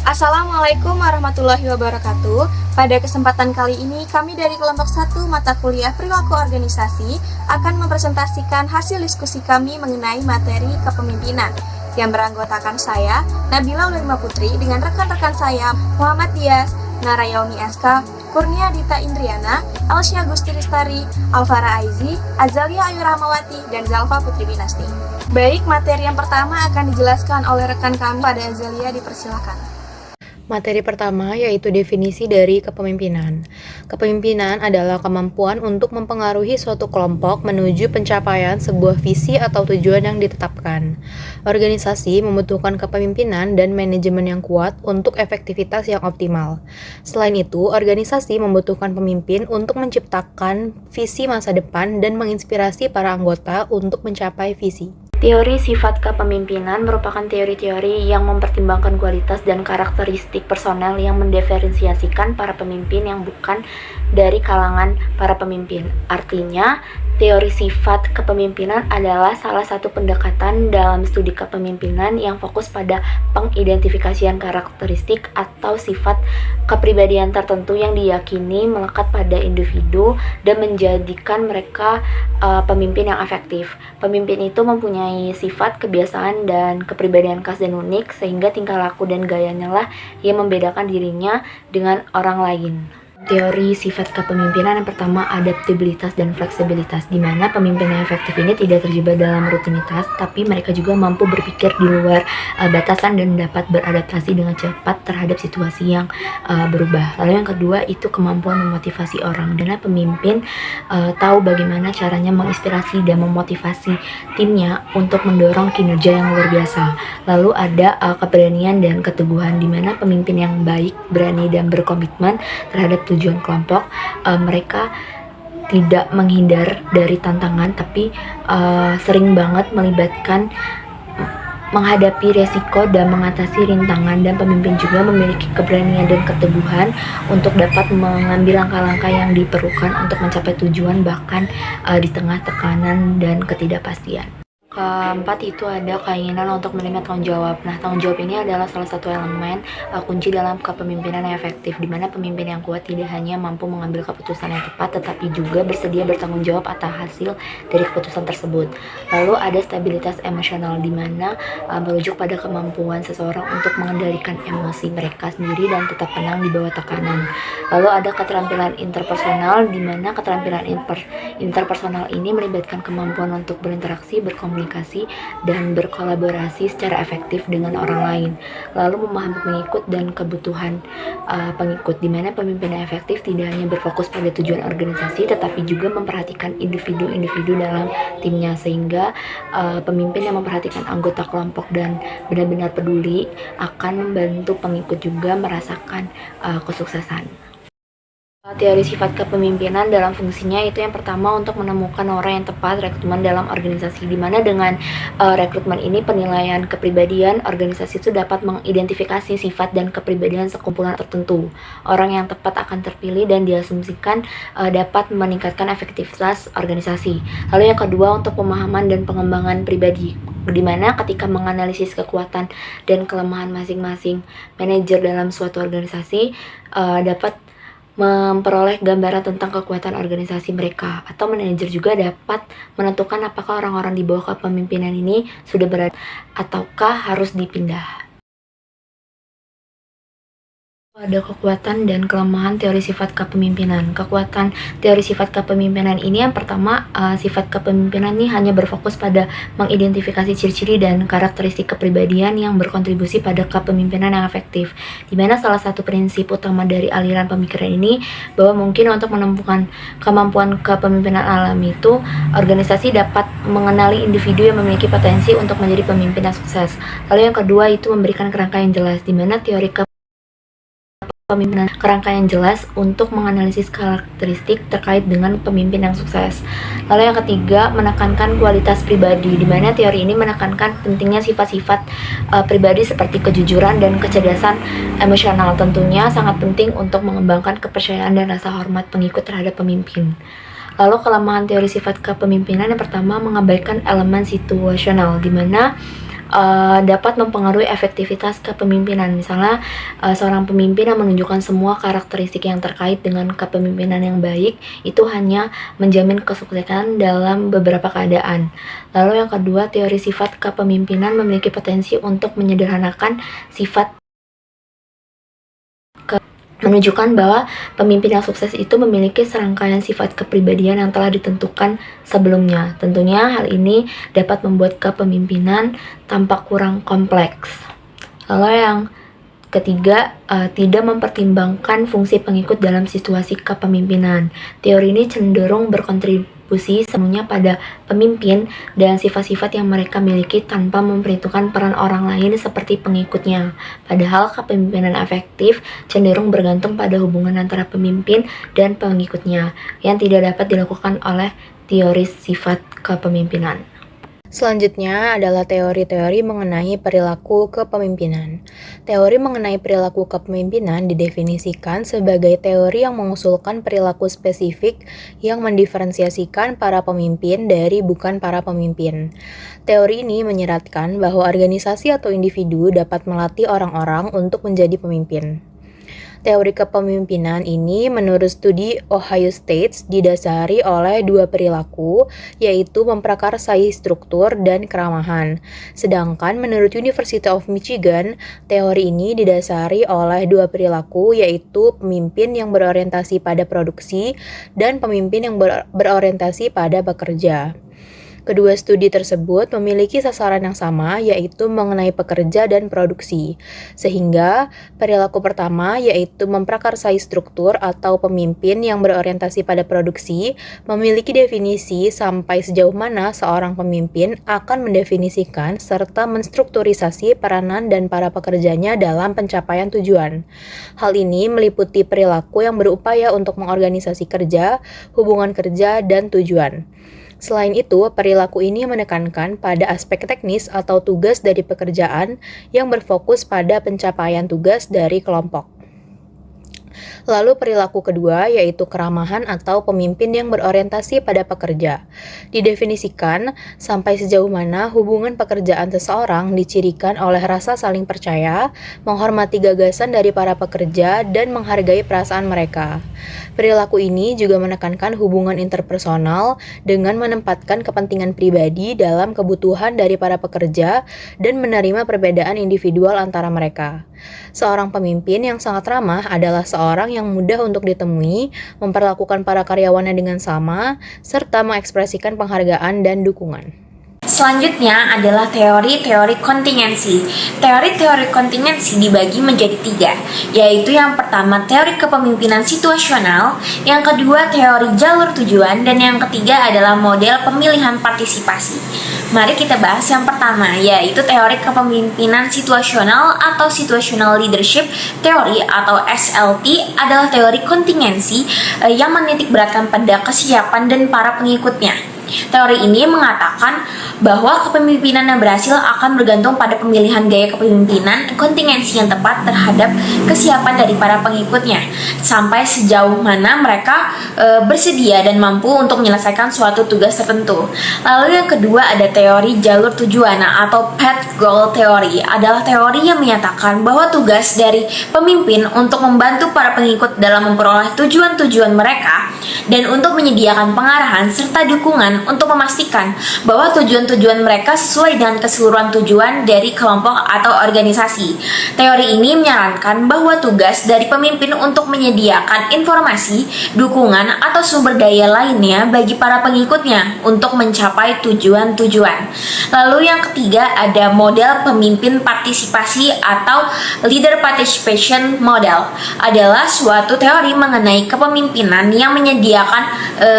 Assalamualaikum warahmatullahi wabarakatuh. Pada kesempatan kali ini, kami dari kelompok 1 mata kuliah Perilaku Organisasi akan mempresentasikan hasil diskusi kami mengenai materi kepemimpinan yang beranggotakan saya, Nabila Ulirma Putri, dengan rekan-rekan saya Muhammad Dias, Narayaumi SK, Kurnia Dita Indriana, Elsya Gusti Lestari, Alvara Aizi, Azalia Ayu Rahmawati, dan Zalfa Putri Binasti. Baik, materi yang pertama akan dijelaskan oleh rekan kami. Pada Azalia, dipersilakan. Materi pertama yaitu definisi dari kepemimpinan. Kepemimpinan adalah kemampuan untuk mempengaruhi suatu kelompok menuju pencapaian sebuah visi atau tujuan yang ditetapkan. Organisasi membutuhkan kepemimpinan dan manajemen yang kuat untuk efektivitas yang optimal. Selain itu, organisasi membutuhkan pemimpin untuk menciptakan visi masa depan dan menginspirasi para anggota untuk mencapai visi. Teori sifat kepemimpinan merupakan teori-teori yang mempertimbangkan kualitas dan karakteristik personel yang mendiferensiasikan para pemimpin yang bukan dari kalangan para pemimpin. Artinya, teori sifat kepemimpinan adalah salah satu pendekatan dalam studi kepemimpinan yang fokus pada pengidentifikasian karakteristik atau sifat kepribadian tertentu yang diyakini melekat pada individu dan menjadikan mereka pemimpin yang efektif. Pemimpin itu mempunyai sifat, kebiasaan, dan kepribadian khas dan unik, sehingga tingkah laku dan gayanya lah yang membedakan dirinya dengan orang lain. Teori sifat kepemimpinan yang pertama, adaptabilitas dan fleksibilitas, di mana pemimpin yang efektif ini tidak terjebak dalam rutinitas, tapi mereka juga mampu berpikir di luar batasan dan dapat beradaptasi dengan cepat terhadap situasi yang berubah. Lalu yang kedua itu kemampuan memotivasi orang, dimana pemimpin tahu bagaimana caranya menginspirasi dan memotivasi timnya untuk mendorong kinerja yang luar biasa. Lalu ada keberanian dan keteguhan, dimana pemimpin yang baik, berani, dan berkomitmen terhadap tujuan kelompok. Mereka tidak menghindar dari tantangan, tapi sering banget melibatkan menghadapi resiko dan mengatasi rintangan, dan pemimpin juga memiliki keberanian dan keteguhan untuk dapat mengambil langkah-langkah yang diperlukan untuk mencapai tujuan bahkan di tengah tekanan dan ketidakpastian. Keempat itu ada keinginan untuk menerima tanggung jawab. Nah, tanggung jawab ini adalah salah satu elemen kunci dalam kepemimpinan yang efektif, di mana pemimpin yang kuat tidak hanya mampu mengambil keputusan yang tepat, tetapi juga bersedia bertanggung jawab atas hasil dari keputusan tersebut. Lalu ada stabilitas emosional, di mana merujuk pada kemampuan seseorang untuk mengendalikan emosi mereka sendiri dan tetap tenang di bawah tekanan. Lalu ada keterampilan interpersonal, di mana keterampilan interpersonal ini melibatkan kemampuan untuk berinteraksi, berkomunikasi, dan berkolaborasi secara efektif dengan orang lain. Lalu memahami pengikut dan kebutuhan pengikut, di mana pemimpin yang efektif tidak hanya berfokus pada tujuan organisasi, tetapi juga memperhatikan individu-individu dalam timnya, sehingga pemimpin yang memperhatikan anggota kelompok dan benar-benar peduli akan membantu pengikut juga merasakan kesuksesan. Teori sifat kepemimpinan dalam fungsinya itu yang pertama untuk menemukan orang yang tepat rekrutmen dalam organisasi, di mana dengan rekrutmen ini penilaian kepribadian organisasi itu dapat mengidentifikasi sifat dan kepribadian sekumpulan tertentu. Orang yang tepat akan terpilih dan diasumsikan dapat meningkatkan efektivitas organisasi. Lalu yang kedua untuk pemahaman dan pengembangan pribadi, di mana ketika menganalisis kekuatan dan kelemahan masing-masing manajer dalam suatu organisasi dapat memperoleh gambaran tentang kekuatan organisasi mereka, atau manajer juga dapat menentukan apakah orang-orang di bawah kepemimpinan ini sudah berada ataukah harus dipindah. Ada kekuatan dan kelemahan teori sifat kepemimpinan. Kekuatan teori sifat kepemimpinan ini yang pertama, sifat kepemimpinan ini hanya berfokus pada mengidentifikasi ciri-ciri dan karakteristik kepribadian yang berkontribusi pada kepemimpinan yang efektif. Di mana salah satu prinsip utama dari aliran pemikiran ini bahwa mungkin untuk menemukan kemampuan kepemimpinan alami itu, organisasi dapat mengenali individu yang memiliki potensi untuk menjadi pemimpin yang sukses. Lalu yang kedua itu memberikan kerangka yang jelas, di mana teori kepemimpinan kerangka yang jelas untuk menganalisis karakteristik terkait dengan pemimpin yang sukses. Lalu yang ketiga, menekankan kualitas pribadi, di mana teori ini menekankan pentingnya sifat-sifat pribadi seperti kejujuran dan kecerdasan emosional. Tentunya sangat penting untuk mengembangkan kepercayaan dan rasa hormat pengikut terhadap pemimpin. Lalu kelemahan teori sifat kepemimpinan yang pertama, mengabaikan elemen situasional, di mana dapat mempengaruhi efektivitas kepemimpinan. Misalnya, seorang pemimpin yang menunjukkan semua karakteristik yang terkait dengan kepemimpinan yang baik, itu hanya menjamin kesuksesan dalam beberapa keadaan. Lalu yang kedua, teori sifat kepemimpinan memiliki potensi untuk menyederhanakan sifat menunjukkan bahwa pemimpin yang sukses itu memiliki serangkaian sifat kepribadian yang telah ditentukan sebelumnya. Tentunya hal ini dapat membuat kepemimpinan tampak kurang kompleks. Lalu yang ketiga, tidak mempertimbangkan fungsi pengikut dalam situasi kepemimpinan. Teori ini cenderung berkontribusi sepenuhnya pada pemimpin dan sifat-sifat yang mereka miliki tanpa memperhitungkan peran orang lain seperti pengikutnya. Padahal kepemimpinan efektif cenderung bergantung pada hubungan antara pemimpin dan pengikutnya yang tidak dapat dilakukan oleh teori sifat kepemimpinan. Selanjutnya adalah teori-teori mengenai perilaku kepemimpinan. Teori mengenai perilaku kepemimpinan didefinisikan sebagai teori yang mengusulkan perilaku spesifik yang mendiferensiasikan para pemimpin dari bukan para pemimpin. Teori ini menyeratkan bahwa organisasi atau individu dapat melatih orang-orang untuk menjadi pemimpin. Teori kepemimpinan ini menurut studi Ohio State didasari oleh dua perilaku, yaitu memprakarsai struktur dan keramahan. Sedangkan menurut University of Michigan, teori ini didasari oleh dua perilaku, yaitu pemimpin yang berorientasi pada produksi dan pemimpin yang berorientasi pada bekerja. Kedua studi tersebut memiliki sasaran yang sama, yaitu mengenai pekerja dan produksi. Sehingga, perilaku pertama, yaitu memprakarsai struktur atau pemimpin yang berorientasi pada produksi, memiliki definisi sampai sejauh mana seorang pemimpin akan mendefinisikan serta menstrukturisasi peranan dan para pekerjanya dalam pencapaian tujuan. Hal ini meliputi perilaku yang berupaya untuk mengorganisasi kerja, hubungan kerja, dan tujuan. Selain itu, perilaku ini menekankan pada aspek teknis atau tugas dari pekerjaan yang berfokus pada pencapaian tugas dari kelompok. Lalu perilaku kedua yaitu keramahan atau pemimpin yang berorientasi pada pekerja. Didefinisikan sampai sejauh mana hubungan pekerjaan seseorang dicirikan oleh rasa saling percaya, menghormati gagasan dari para pekerja, dan menghargai perasaan mereka. Perilaku ini juga menekankan hubungan interpersonal dengan menempatkan kepentingan pribadi dalam kebutuhan dari para pekerja dan menerima perbedaan individual antara mereka. Seorang pemimpin yang sangat ramah adalah seorang yang mudah untuk ditemui, memperlakukan para karyawannya dengan sama, serta mengekspresikan penghargaan dan dukungan. Selanjutnya adalah teori-teori kontingensi. Teori-teori kontingensi dibagi menjadi 3, yaitu yang pertama teori kepemimpinan situasional, yang kedua teori jalur tujuan, dan yang ketiga adalah model pemilihan partisipasi. Mari kita bahas yang pertama, yaitu teori kepemimpinan situasional atau situational leadership theory atau SLT adalah teori kontingensi yang menitikberatkan pada kesiapan dan para pengikutnya. Teori ini mengatakan bahwa kepemimpinan yang berhasil akan bergantung pada pemilihan gaya kepemimpinan kontingensi yang tepat terhadap kesiapan dari para pengikutnya, sampai sejauh mana mereka bersedia dan mampu untuk menyelesaikan suatu tugas tertentu. Lalu yang kedua ada teori jalur tujuan atau path goal theory, adalah teori yang menyatakan bahwa tugas dari pemimpin untuk membantu para pengikut dalam memperoleh tujuan-tujuan mereka dan untuk menyediakan pengarahan serta dukungan untuk memastikan bahwa tujuan-tujuan mereka sesuai dengan keseluruhan tujuan dari kelompok atau organisasi. Teori ini menyarankan bahwa tugas dari pemimpin untuk menyediakan informasi, dukungan, atau sumber daya lainnya bagi para pengikutnya untuk mencapai tujuan-tujuan. Lalu yang ketiga ada model pemimpin partisipasi atau leader participation model, adalah suatu teori mengenai kepemimpinan yang menyediakan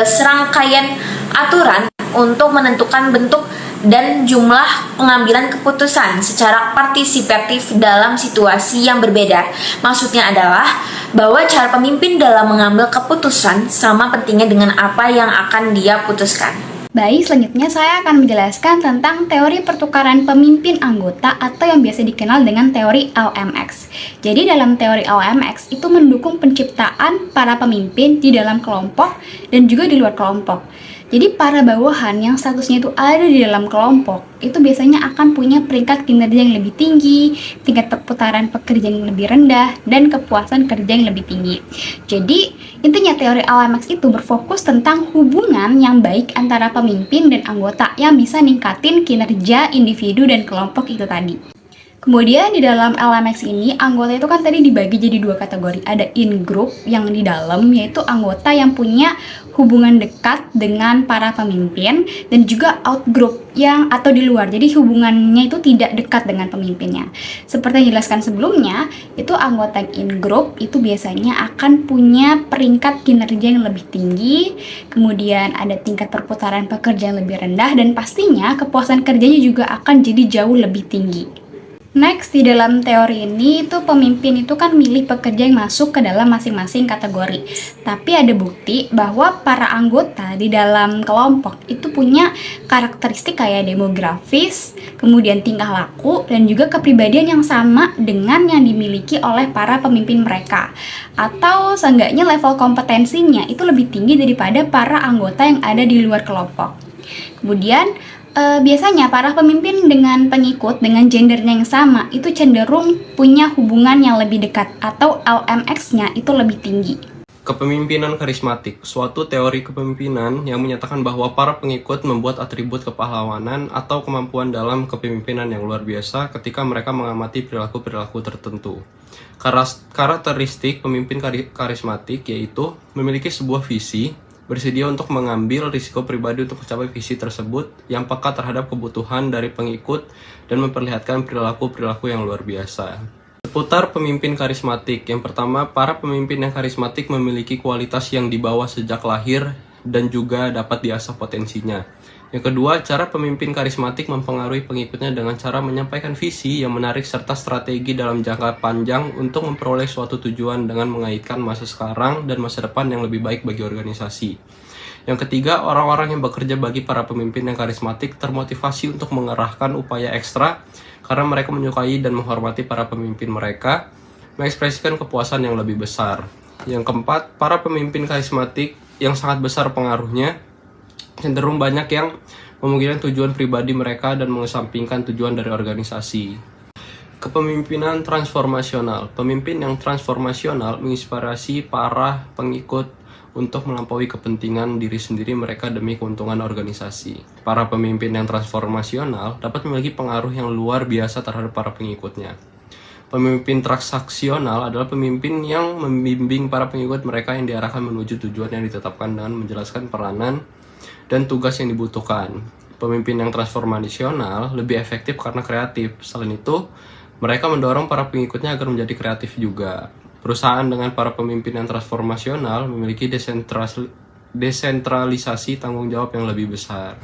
serangkaian aturan untuk menentukan bentuk dan jumlah pengambilan keputusan secara partisipatif dalam situasi yang berbeda. Maksudnya adalah bahwa cara pemimpin dalam mengambil keputusan sama pentingnya dengan apa yang akan dia putuskan. Baik, selanjutnya saya akan menjelaskan tentang teori pertukaran pemimpin anggota atau yang biasa dikenal dengan teori LMX. Jadi dalam teori LMX itu mendukung penciptaan para pemimpin di dalam kelompok dan juga di luar kelompok. Jadi para bawahan yang statusnya itu ada di dalam kelompok itu biasanya akan punya peringkat kinerja yang lebih tinggi, tingkat perputaran pekerjaan yang lebih rendah, dan kepuasan kerja yang lebih tinggi. Jadi intinya teori LMX itu berfokus tentang hubungan yang baik antara pemimpin dan anggota yang bisa ningkatin kinerja individu dan kelompok itu tadi. Kemudian di dalam LMX ini, anggota itu kan tadi dibagi jadi 2 kategori. Ada in-group yang di dalam, yaitu anggota yang punya hubungan dekat dengan para pemimpin, dan juga out-group yang atau di luar. Jadi hubungannya itu tidak dekat dengan pemimpinnya. Seperti yang dijelaskan sebelumnya, itu anggota in-group itu biasanya akan punya peringkat kinerja yang lebih tinggi, kemudian ada tingkat perputaran pekerjaan yang lebih rendah, dan pastinya kepuasan kerjanya juga akan jadi jauh lebih tinggi. Next, di dalam teori ini itu pemimpin itu kan milih pekerja yang masuk ke dalam masing-masing kategori. Tapi ada bukti bahwa para anggota di dalam kelompok itu punya karakteristik kayak demografis, kemudian tingkah laku, dan juga kepribadian yang sama dengan yang dimiliki oleh para pemimpin mereka. Atau seenggaknya level kompetensinya itu lebih tinggi daripada para anggota yang ada di luar kelompok. Kemudian biasanya para pemimpin dengan pengikut dengan gendernya yang sama itu cenderung punya hubungan yang lebih dekat atau LMX-nya itu lebih tinggi. Kepemimpinan karismatik, suatu teori kepemimpinan yang menyatakan bahwa para pengikut membuat atribut kepahlawanan atau kemampuan dalam kepemimpinan yang luar biasa ketika mereka mengamati perilaku-perilaku tertentu. Karakteristik pemimpin karismatik yaitu memiliki sebuah visi, bersedia untuk mengambil risiko pribadi untuk mencapai visi tersebut, yang peka terhadap kebutuhan dari pengikut, dan memperlihatkan perilaku-perilaku yang luar biasa. Seputar pemimpin karismatik, yang pertama, para pemimpin yang karismatik memiliki kualitas yang dibawa sejak lahir dan juga dapat diasah potensinya. Yang kedua, cara pemimpin karismatik mempengaruhi pengikutnya dengan cara menyampaikan visi yang menarik serta strategi dalam jangka panjang untuk memperoleh suatu tujuan dengan mengaitkan masa sekarang dan masa depan yang lebih baik bagi organisasi. Yang ketiga, orang-orang yang bekerja bagi para pemimpin yang karismatik termotivasi untuk mengerahkan upaya ekstra karena mereka menyukai dan menghormati para pemimpin mereka, mengekspresikan kepuasan yang lebih besar. Yang keempat, para pemimpin karismatik yang sangat besar pengaruhnya cenderung banyak yang memikirkan tujuan pribadi mereka dan mengesampingkan tujuan dari organisasi. Kepemimpinan transformasional. Pemimpin yang transformasional menginspirasi para pengikut untuk melampaui kepentingan diri sendiri mereka demi keuntungan organisasi. Para pemimpin yang transformasional dapat memiliki pengaruh yang luar biasa terhadap para pengikutnya. Pemimpin transaksional adalah pemimpin yang membimbing para pengikut mereka yang diarahkan menuju tujuan yang ditetapkan dengan menjelaskan peranan dan tugas yang dibutuhkan. Pemimpin yang transformasional lebih efektif karena kreatif. Selain itu, mereka mendorong para pengikutnya agar menjadi kreatif juga. Perusahaan dengan para pemimpin yang transformasional memiliki desentralisasi tanggung jawab yang lebih besar.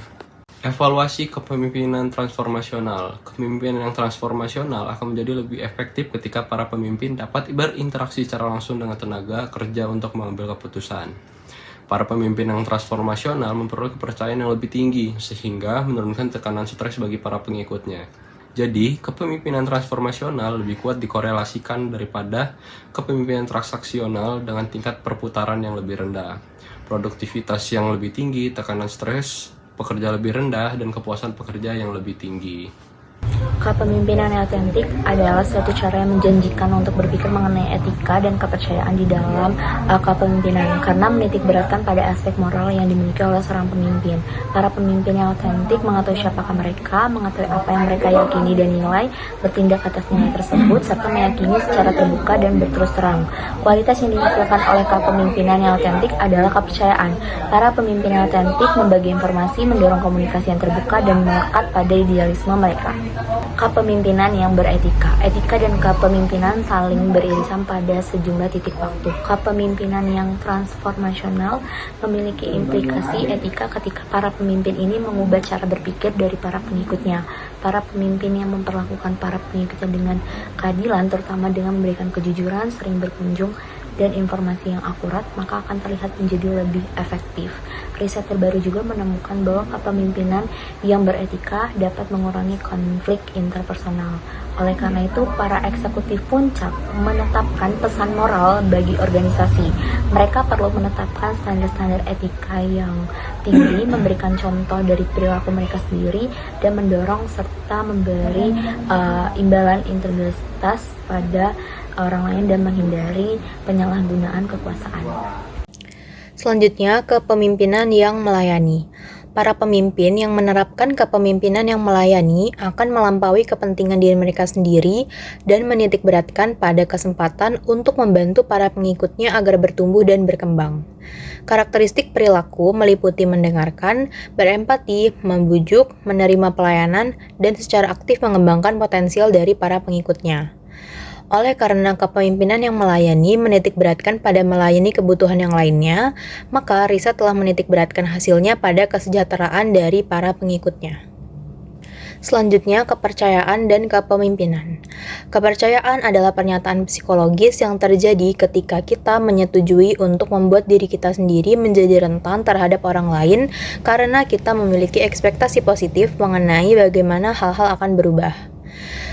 Evaluasi kepemimpinan transformasional. Kepemimpinan yang transformasional akan menjadi lebih efektif ketika para pemimpin dapat berinteraksi secara langsung dengan tenaga kerja untuk mengambil keputusan. Para pemimpin yang transformasional memperoleh kepercayaan yang lebih tinggi, sehingga menurunkan tekanan stres bagi para pengikutnya. Jadi, kepemimpinan transformasional lebih kuat dikorelasikan daripada kepemimpinan transaksional dengan tingkat perputaran yang lebih rendah, produktivitas yang lebih tinggi, tekanan stres, pekerja lebih rendah, dan kepuasan pekerja yang lebih tinggi. Kepemimpinan yang otentik adalah suatu cara yang menjanjikan untuk berpikir mengenai etika dan kepercayaan di dalam kepemimpinan, karena menitik beratkan pada aspek moral yang dimiliki oleh seorang pemimpin. Para pemimpin yang otentik mengetahui siapakah mereka, mengetahui apa yang mereka yakini dan nilai, bertindak atas nilai tersebut, serta meyakini secara terbuka dan berterus terang. Kualitas yang dihasilkan oleh kepemimpinan yang otentik adalah kepercayaan. Para pemimpin yang otentik membagi informasi, mendorong komunikasi yang terbuka, dan melekat pada idealisme mereka. Kepemimpinan yang beretika. Etika dan kepemimpinan saling beririsan pada sejumlah titik waktu. Kepemimpinan yang transformasional memiliki implikasi etika ketika para pemimpin ini mengubah cara berpikir dari para pengikutnya. Para pemimpin yang memperlakukan para pengikutnya dengan keadilan, terutama dengan memberikan kejujuran, sering berkunjung dan informasi yang akurat, maka akan terlihat menjadi lebih efektif. Riset terbaru juga menemukan bahwa kepemimpinan yang beretika dapat mengurangi konflik interpersonal. Oleh karena itu, para eksekutif puncak menetapkan pesan moral bagi organisasi. Mereka perlu menetapkan standar-standar etika yang tinggi, memberikan contoh dari perilaku mereka sendiri, dan mendorong serta memberi imbalan integritas pada orang lain dan menghindari penyalahgunaan kekuasaan. Selanjutnya, kepemimpinan yang melayani. Para pemimpin yang menerapkan kepemimpinan yang melayani akan melampaui kepentingan diri mereka sendiri dan menitikberatkan pada kesempatan untuk membantu para pengikutnya agar bertumbuh dan berkembang. Karakteristik perilaku meliputi mendengarkan, berempati, membujuk, menerima pelayanan, dan secara aktif mengembangkan potensial dari para pengikutnya. Oleh karena kepemimpinan yang melayani menitikberatkan pada melayani kebutuhan yang lainnya, maka riset telah menitikberatkan hasilnya pada kesejahteraan dari para pengikutnya. Selanjutnya, kepercayaan dan kepemimpinan. Kepercayaan adalah pernyataan psikologis yang terjadi ketika kita menyetujui untuk membuat diri kita sendiri menjadi rentan terhadap orang lain karena kita memiliki ekspektasi positif mengenai bagaimana hal-hal akan berubah.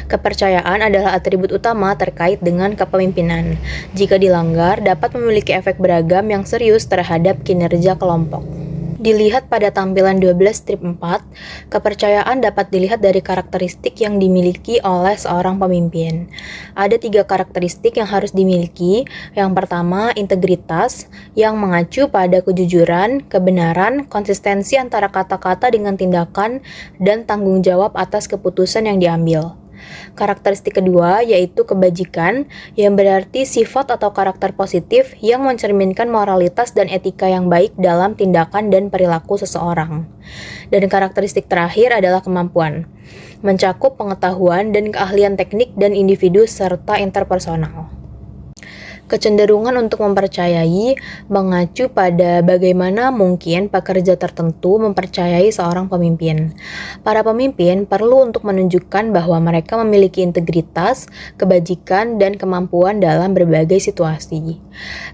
Kepercayaan adalah atribut utama terkait dengan kepemimpinan. Jika dilanggar, dapat memiliki efek beragam yang serius terhadap kinerja kelompok. Dilihat pada tampilan 12-4, kepercayaan dapat dilihat dari karakteristik yang dimiliki oleh seorang pemimpin. Ada 3 karakteristik yang harus dimiliki. Yang pertama, integritas, yang mengacu pada kejujuran, kebenaran, konsistensi antara kata-kata dengan tindakan, dan tanggung jawab atas keputusan yang diambil. Karakteristik kedua yaitu kebajikan, yang berarti sifat atau karakter positif yang mencerminkan moralitas dan etika yang baik dalam tindakan dan perilaku seseorang. Dan karakteristik terakhir adalah kemampuan, mencakup pengetahuan dan keahlian teknik dan individu serta interpersonal. Kecenderungan untuk mempercayai mengacu pada bagaimana mungkin pekerja tertentu mempercayai seorang pemimpin. Para pemimpin perlu untuk menunjukkan bahwa mereka memiliki integritas, kebajikan, dan kemampuan dalam berbagai situasi.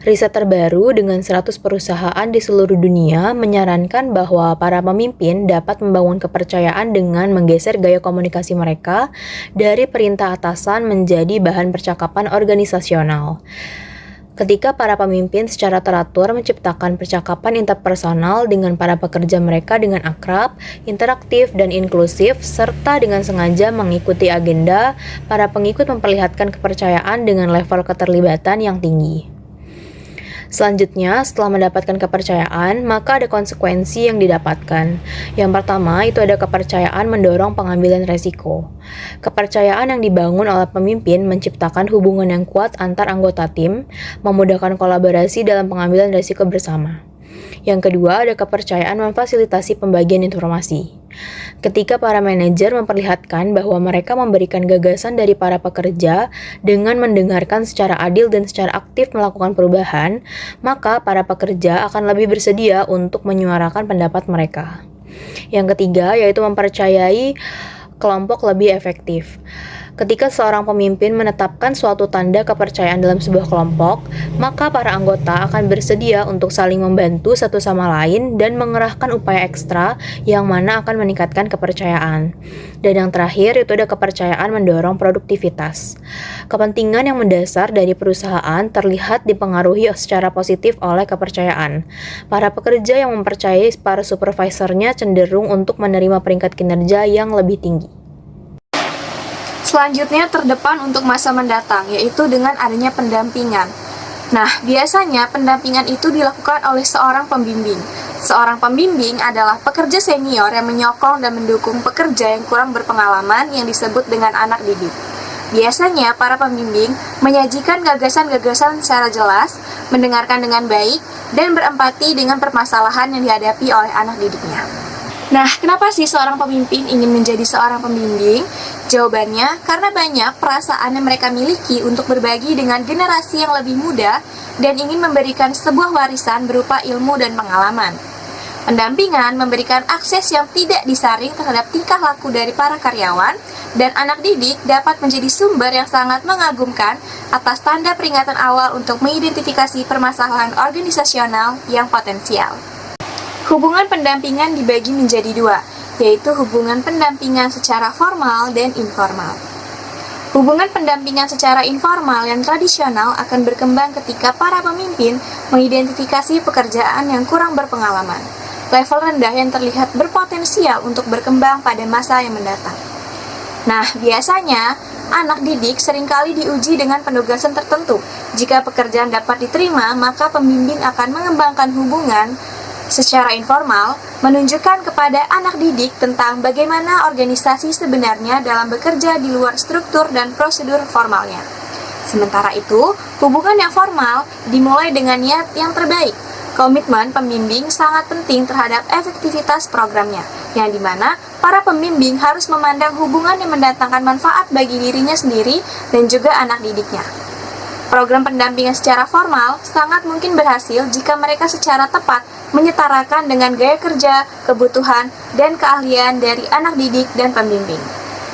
Riset terbaru dengan 100 perusahaan di seluruh dunia menyarankan bahwa para pemimpin dapat membangun kepercayaan dengan menggeser gaya komunikasi mereka dari perintah atasan menjadi bahan percakapan organisasional. Ketika para pemimpin secara teratur menciptakan percakapan interpersonal dengan para pekerja mereka dengan akrab, interaktif, dan inklusif, serta dengan sengaja mengikuti agenda, para pengikut memperlihatkan kepercayaan dengan level keterlibatan yang tinggi. Selanjutnya, setelah mendapatkan kepercayaan, maka ada konsekuensi yang didapatkan. Yang pertama, itu ada kepercayaan mendorong pengambilan resiko. Kepercayaan yang dibangun oleh pemimpin menciptakan hubungan yang kuat antar anggota tim, memudahkan kolaborasi dalam pengambilan resiko bersama. Yang kedua, ada kepercayaan memfasilitasi pembagian informasi. Ketika para manajer memperlihatkan bahwa mereka memberikan gagasan dari para pekerja dengan mendengarkan secara adil dan secara aktif melakukan perubahan, maka para pekerja akan lebih bersedia untuk menyuarakan pendapat mereka. Yang ketiga, yaitu mempercayai kelompok lebih efektif. Ketika seorang pemimpin menetapkan suatu tanda kepercayaan dalam sebuah kelompok, maka para anggota akan bersedia untuk saling membantu satu sama lain dan mengerahkan upaya ekstra yang mana akan meningkatkan kepercayaan. Dan yang terakhir, itu ada kepercayaan mendorong produktivitas. Kepentingan yang mendasar dari perusahaan terlihat dipengaruhi secara positif oleh kepercayaan. Para pekerja yang mempercayai para supervisornya cenderung untuk menerima peringkat kinerja yang lebih tinggi. Selanjutnya terdepan untuk masa mendatang, yaitu dengan adanya pendampingan. Nah, biasanya pendampingan itu dilakukan oleh seorang pembimbing. Seorang pembimbing adalah pekerja senior yang menyokong dan mendukung pekerja yang kurang berpengalaman yang disebut dengan anak didik. Biasanya, para pembimbing menyajikan gagasan-gagasan secara jelas, mendengarkan dengan baik, dan berempati dengan permasalahan yang dihadapi oleh anak didiknya. Nah, kenapa sih seorang pemimpin ingin menjadi seorang pembimbing? Jawabannya, karena banyak perasaan yang mereka miliki untuk berbagi dengan generasi yang lebih muda dan ingin memberikan sebuah warisan berupa ilmu dan pengalaman. Pendampingan memberikan akses yang tidak disaring terhadap tingkah laku dari para karyawan, dan anak didik dapat menjadi sumber yang sangat mengagumkan atas tanda peringatan awal untuk mengidentifikasi permasalahan organisasional yang potensial. Hubungan pendampingan dibagi menjadi dua, yaitu hubungan pendampingan secara formal dan informal. Hubungan pendampingan secara informal yang tradisional akan berkembang ketika para pemimpin mengidentifikasi pekerjaan yang kurang berpengalaman, level rendah yang terlihat berpotensial untuk berkembang pada masa yang mendatang. Nah, biasanya anak didik seringkali diuji dengan penugasan tertentu. Jika pekerjaan dapat diterima, maka pembimbing akan mengembangkan hubungan secara informal, menunjukkan kepada anak didik tentang bagaimana organisasi sebenarnya dalam bekerja di luar struktur dan prosedur formalnya. Sementara itu, hubungan yang formal dimulai dengan niat yang terbaik. Komitmen pembimbing sangat penting terhadap efektivitas programnya, yang dimana para pembimbing harus memandang hubungan yang mendatangkan manfaat bagi dirinya sendiri dan juga anak didiknya. Program pendampingan secara formal sangat mungkin berhasil jika mereka secara tepat menyetarakan dengan gaya kerja, kebutuhan, dan keahlian dari anak didik dan pembimbing.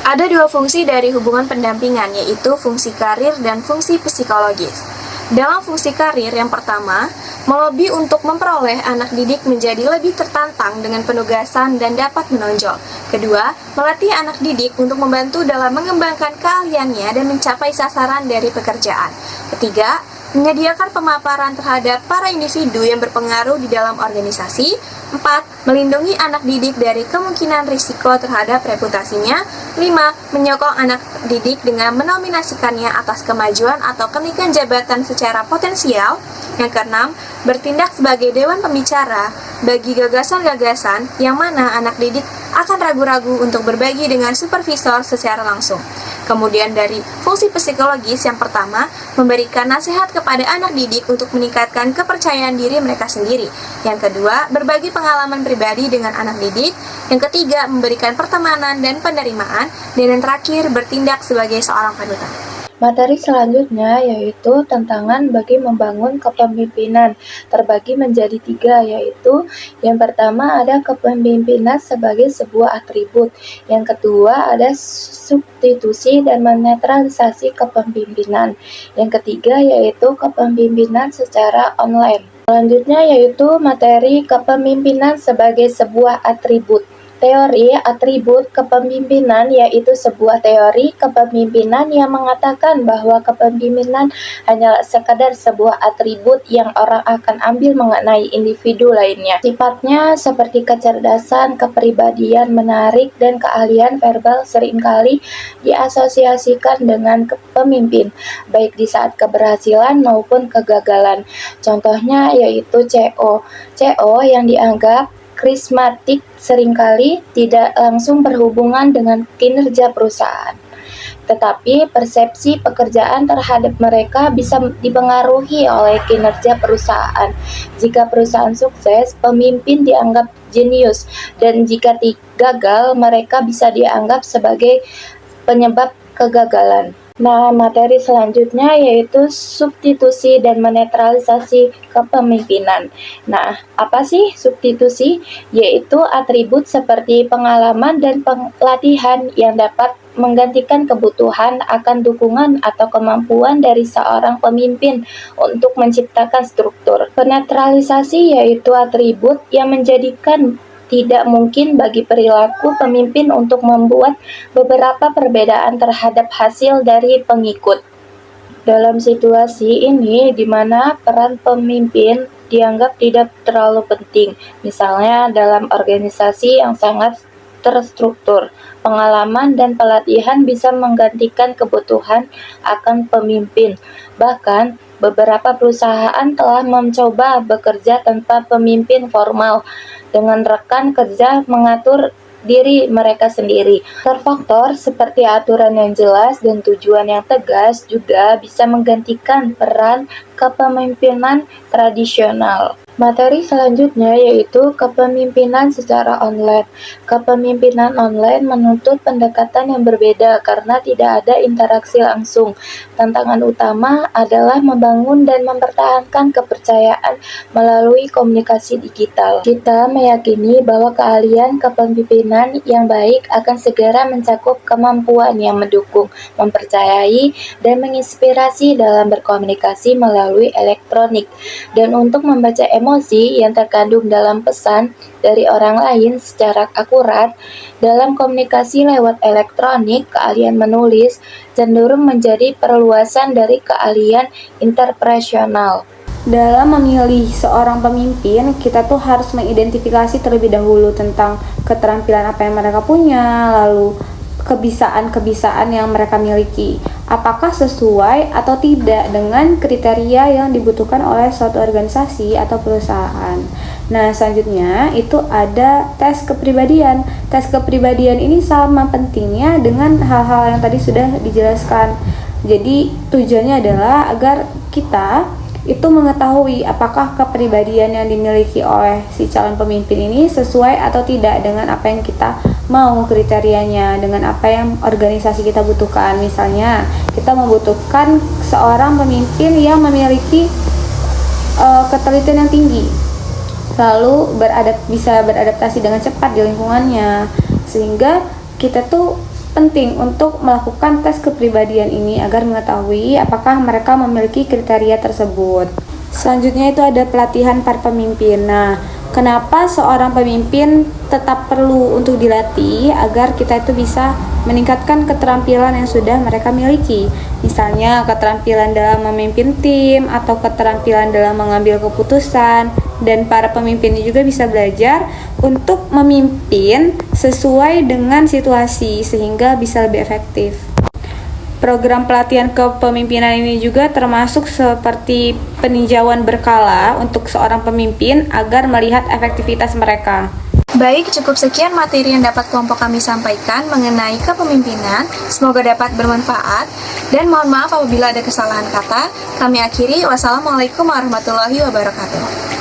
Ada dua fungsi dari hubungan pendampingan, yaitu fungsi karir dan fungsi psikologis. Dalam fungsi karir yang pertama, melobi untuk memperoleh anak didik menjadi lebih tertantang dengan penugasan dan dapat menonjol. Kedua, melatih anak didik untuk membantu dalam mengembangkan keahliannya dan mencapai sasaran dari pekerjaan. Ketiga, menyediakan pemaparan terhadap para individu yang berpengaruh di dalam organisasi. 4. Melindungi anak didik dari kemungkinan risiko terhadap reputasinya. 5. Menyokong anak didik dengan menominasikannya atas kemajuan atau kenaikan jabatan secara potensial. Yang keenam, bertindak sebagai dewan pembicara bagi gagasan-gagasan yang mana anak didik akan ragu-ragu untuk berbagi dengan supervisor secara langsung. Kemudian dari fungsi psikologis yang pertama, memberikan nasihat kepada anak didik untuk meningkatkan kepercayaan diri mereka sendiri. Yang kedua, berbagi pengalaman pribadi dengan anak didik. Yang ketiga, memberikan pertemanan dan penerimaan. Dan yang terakhir, bertindak sebagai seorang panutan. Materi selanjutnya yaitu tantangan bagi membangun kepemimpinan, terbagi menjadi 3, yaitu yang pertama ada kepemimpinan sebagai sebuah atribut, yang kedua ada substitusi dan menetralisasi kepemimpinan, yang ketiga yaitu kepemimpinan secara online. Selanjutnya yaitu materi kepemimpinan sebagai sebuah atribut. Teori atribut kepemimpinan yaitu sebuah teori kepemimpinan yang mengatakan bahwa kepemimpinan hanyalah sekadar sebuah atribut yang orang akan ambil mengenai individu lainnya. Sifatnya seperti kecerdasan, kepribadian menarik, dan keahlian verbal seringkali diasosiasikan dengan pemimpin, baik di saat keberhasilan maupun kegagalan. Contohnya yaitu CO yang dianggap karismatik seringkali tidak langsung berhubungan dengan kinerja perusahaan, tetapi persepsi pekerjaan terhadap mereka bisa dipengaruhi oleh kinerja perusahaan. Jika perusahaan sukses, pemimpin dianggap jenius, dan jika gagal, mereka bisa dianggap sebagai penyebab kegagalan. Nah, materi selanjutnya yaitu substitusi dan menetralisasi kepemimpinan. Nah, apa sih substitusi? Yaitu atribut seperti pengalaman dan pelatihan yang dapat menggantikan kebutuhan akan dukungan atau kemampuan dari seorang pemimpin untuk menciptakan struktur. Penetralisasi yaitu atribut yang menjadikan tidak mungkin bagi perilaku pemimpin untuk membuat beberapa perbedaan terhadap hasil dari pengikut. Dalam situasi ini, di mana peran pemimpin dianggap tidak terlalu penting, misalnya dalam organisasi yang sangat terstruktur, pengalaman dan pelatihan bisa menggantikan kebutuhan akan pemimpin. Bahkan, beberapa perusahaan telah mencoba bekerja tanpa pemimpin formal, dengan rekan kerja mengatur diri mereka sendiri. Faktor seperti aturan yang jelas dan tujuan yang tegas juga bisa menggantikan peran kepemimpinan tradisional. Materi selanjutnya yaitu kepemimpinan secara online. Kepemimpinan online menuntut pendekatan yang berbeda karena tidak ada interaksi langsung. Tantangan utama adalah membangun dan mempertahankan kepercayaan melalui komunikasi digital. Kita meyakini bahwa keahlian kepemimpinan yang baik akan segera mencakup kemampuan yang mendukung, mempercayai, dan menginspirasi dalam berkomunikasi melalui elektronik. Dan untuk membaca emosi yang terkandung dalam pesan dari orang lain secara akurat, dalam komunikasi lewat elektronik, keahlian menulis cenderung menjadi perluasan dari keahlian interpersonal. Dalam memilih seorang pemimpin, kita tuh harus mengidentifikasi terlebih dahulu tentang keterampilan apa yang mereka punya, lalu kebiasaan-kebiasaan yang mereka miliki. Apakah sesuai atau tidak dengan kriteria yang dibutuhkan oleh suatu organisasi atau perusahaan. Nah, selanjutnya itu ada tes kepribadian. Tes kepribadian ini sama pentingnya dengan hal-hal yang tadi sudah dijelaskan. Jadi, tujuannya adalah agar kita itu mengetahui apakah kepribadian yang dimiliki oleh si calon pemimpin ini sesuai atau tidak dengan apa yang kita mau kriterianya, dengan apa yang organisasi kita butuhkan. Misalnya, kita membutuhkan seorang pemimpin yang memiliki ketelitian yang tinggi, lalu bisa beradaptasi dengan cepat di lingkungannya, sehingga kita tuh penting untuk melakukan tes kepribadian ini agar mengetahui apakah mereka memiliki kriteria tersebut. Selanjutnya itu ada pelatihan para pemimpin. Nah, kenapa seorang pemimpin tetap perlu untuk dilatih agar kita itu bisa meningkatkan keterampilan yang sudah mereka miliki. Misalnya keterampilan dalam memimpin tim atau keterampilan dalam mengambil keputusan. Dan para pemimpin juga bisa belajar untuk memimpin sesuai dengan situasi sehingga bisa lebih efektif. Program pelatihan kepemimpinan ini juga termasuk seperti peninjauan berkala untuk seorang pemimpin agar melihat efektivitas mereka. Baik, cukup sekian materi yang dapat kelompok kami sampaikan mengenai kepemimpinan. Semoga dapat bermanfaat. Dan mohon maaf apabila ada kesalahan kata. Kami akhiri. Wassalamualaikum warahmatullahi wabarakatuh.